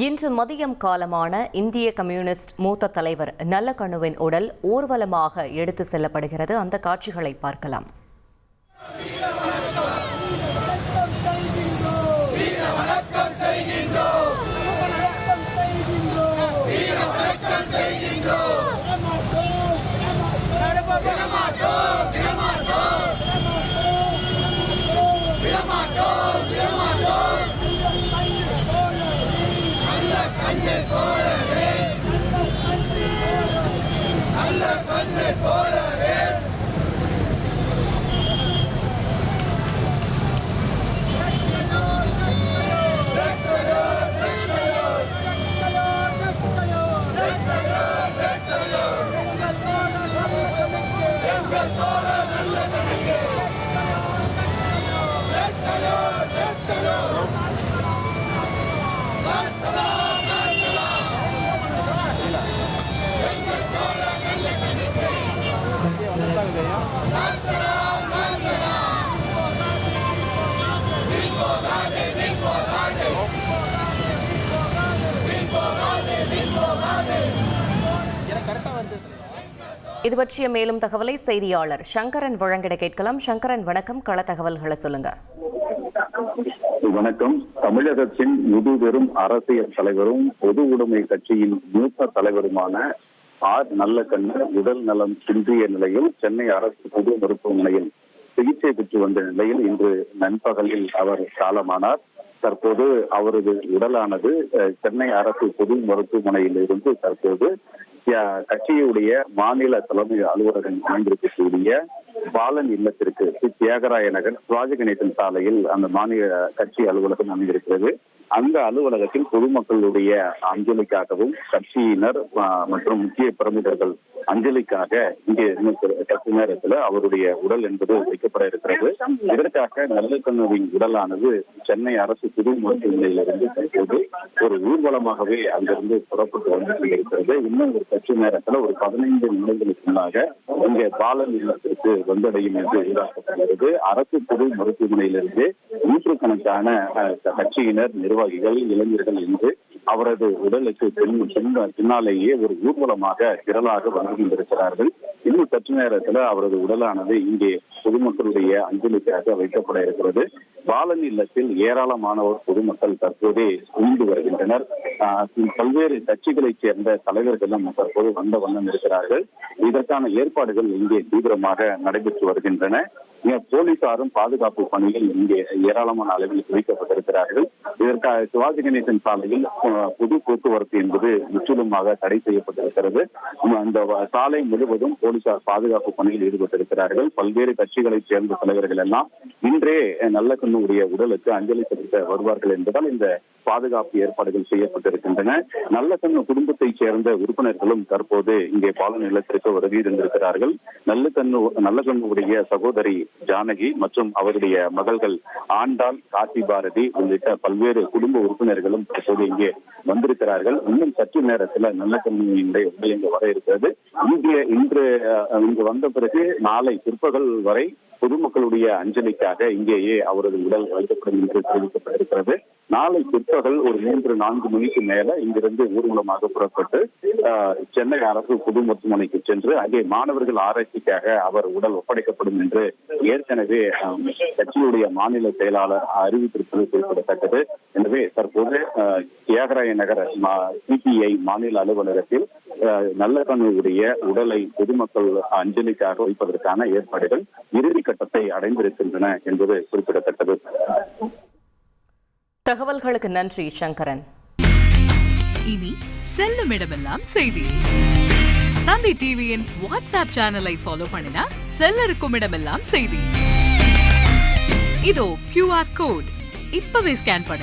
இன்று மதியம் காலமான இந்திய கம்யூனிஸ்ட் மூத்த தலைவர் நல்லகண்ணுவின் உடல் ஊர்வலமாக எடுத்து செல்லப்படுகிறது. அந்த காட்சிகளை பார்க்கலாம். இது பற்றிய மேலும் தகவலை செய்தியாளர் சங்கரன் வழங்கிட கேட்கலாம். சங்கரன், வணக்கம். கள தகவல்களை சொல்லுங்க. வணக்கம். தமிழகத்தின் முதுபெரும் அரசியல் தலைவரும் பொது உடைமை கட்சியின் மூத்த தலைவருமான ஆர் நல்லகண்ணு உடல் நலம் குன்றிய நிலையில் சென்னை அரசு பொது மருத்துவமனையில் சிகிச்சை பெற்று வந்த நிலையில் இன்று நண்பகலில் அவர் காலமானார். தற்போது அவரது உடலானது சென்னை அரசு பொது மருத்துவமனையில் இருந்து தற்போது கட்சியுடைய மாநில தலைமை அலுவலகம் அமைந்திருக்கக்கூடிய பாலன் இல்லத்திற்கு தியாகராய நகர் ராஜகணேசன் சாலையில் அந்த மாநில கட்சி அலுவலகம் அமைந்திருக்கிறது. அந்த அலுவலகத்தில் பொதுமக்களுடைய அஞ்சலிக்காகவும் கட்சியினர் மற்றும் முக்கிய பிரமுகர்கள் அஞ்சலிக்காக இங்கே சற்று நேரத்தில் அவருடைய உடல் என்பது வைக்கப்பட இருக்கிறது. இதற்காக நல்லகண்ணுவின் உடலானது சென்னை அரசு பொது மருத்துவமனையிலிருந்து தற்போது ஒரு ஊர்வலமாகவே அங்கிருந்து புறப்பட்டு வந்து கொண்டிருக்கிறது. இன்னும் ஒரு சற்று நேரத்தில் ஒரு 15 நிமிடங்களுக்கு முன்னாக இங்கே பாலன் இல்லத்திற்கு வந்தடையும் என்று எதிர்பார்க்கப்படுகிறது. அரசு பொது மருத்துவமனையிலிருந்து நூற்றுக்கணக்கான கட்சியினர், நிர்வாகிகள், இளைஞர்கள் என்று அவரது உடலுக்கு பின்னாலேயே ஒரு ஊர்வலமாக திரளாக வந்து கொண்டிருக்கிறார்கள். இன்னும் சற்று நேரத்தில் அவரது உடலானது இங்கே பொதுமக்களுடைய அஞ்சலிக்காக வைக்கப்பட இருக்கிறது. பாலன் இல்லத்தில் ஏராளமானோர் பொதுமக்கள் தற்போதே குவிந்து வருகின்றனர். பல்வேறு கட்சிகளைச் சேர்ந்த தலைவர்களும் தற்போது வந்த வண்ணம் இருக்கிறார்கள். இதற்கான ஏற்பாடுகள் இங்கே தீவிரமாக நடைபெற்று வருகின்றன. போலீசாரும் பாதுகாப்பு பணியில் இங்கே ஏராளமான அளவில் குவிக்கப்பட்டிருக்கிறார்கள். இதற்காக சிவாஜி கணேசன் சாலையில் பொது போக்குவரத்து என்பது முற்றிலுமாக தடை செய்யப்பட்டிருக்கிறது. அந்த சாலை முழுவதும் போலீசார் பாதுகாப்பு பணியில் ஈடுபட்டிருக்கிறார்கள். பல்வேறு கட்சிகளைச் சேர்ந்த தலைவர்கள் எல்லாம் இன்றே நல்லகண்ணுடைய உடலுக்கு அஞ்சலி செலுத்த வருவார்கள் என்பதால் இந்த பாதுகாப்பு ஏற்பாடுகள் செய்யப்பட்டிருக்கின்றன. நல்லகண்ணு குடும்பத்தைச் சேர்ந்த உறுப்பினர்களும் தற்போது இங்கே பாலன் இல்லத்திற்கு வருகை இருந்திருக்கிறார்கள். நல்லகண்ணுடைய சகோதரி ஜானகி மற்றும் அவருடைய மகள்கள் ஆண்டாள், காசி பாரதி உள்ளிட்ட பல்வேறு குடும்ப உறுப்பினர்களும் தற்போது இங்கே வந்திருக்கிறார்கள். இன்னும் சற்று நேரத்தில் நல்லகண்ணுடைய உடல் இங்கு வர இருக்கிறது. இங்கு வந்த பிறகு நாளை பிற்பகல் வரை பொதுமக்களுடைய அஞ்சலிக்காக இங்கேயே அவரது உடல் வைக்கப்படும் என்று தெரிவிக்கப்பட்டிருக்கிறது. நாளை பிற்பகல் ஒரு 3-4 மணிக்கு மேல இங்கிருந்து ஊர்வலமாக புறப்பட்டு சென்னை அரசு பொது மருத்துவமனைக்கு சென்று அங்கே மாணவர்கள் ஆராய்ச்சிக்காக அவர் உடல் ஒப்படைக்கப்படும் என்று ஏற்கனவே கட்சியுடைய மாநில செயலாளர் அறிவித்திருப்பது குறிப்பிடத்தக்கது. எனவே தற்போது தியாகராய நகர் சிபிஐ மாநில அலுவலகத்தில் நல்லகண்ணுடைய உடலை பொதுமக்கள் அஞ்சலிக்காக வைப்பதற்கான ஏற்பாடுகள் இறுதி கட்டத்தை அடைந்திருக்கின்றன என்பது குறிப்பிடத்தக்கது. தகவல்களுக்கு நன்றி சங்கரன். இனி செல்லும் இடமெல்லாம் செய்தி. தந்தை டிவியின் வாட்ஸ்அப் சேனலை ஃபாலோ பண்ணினா செல்ல இருக்கும் இடமெல்லாம் செய்தி. இதோ QR கோட் இப்பவே ஸ்கேன் பண்ணு.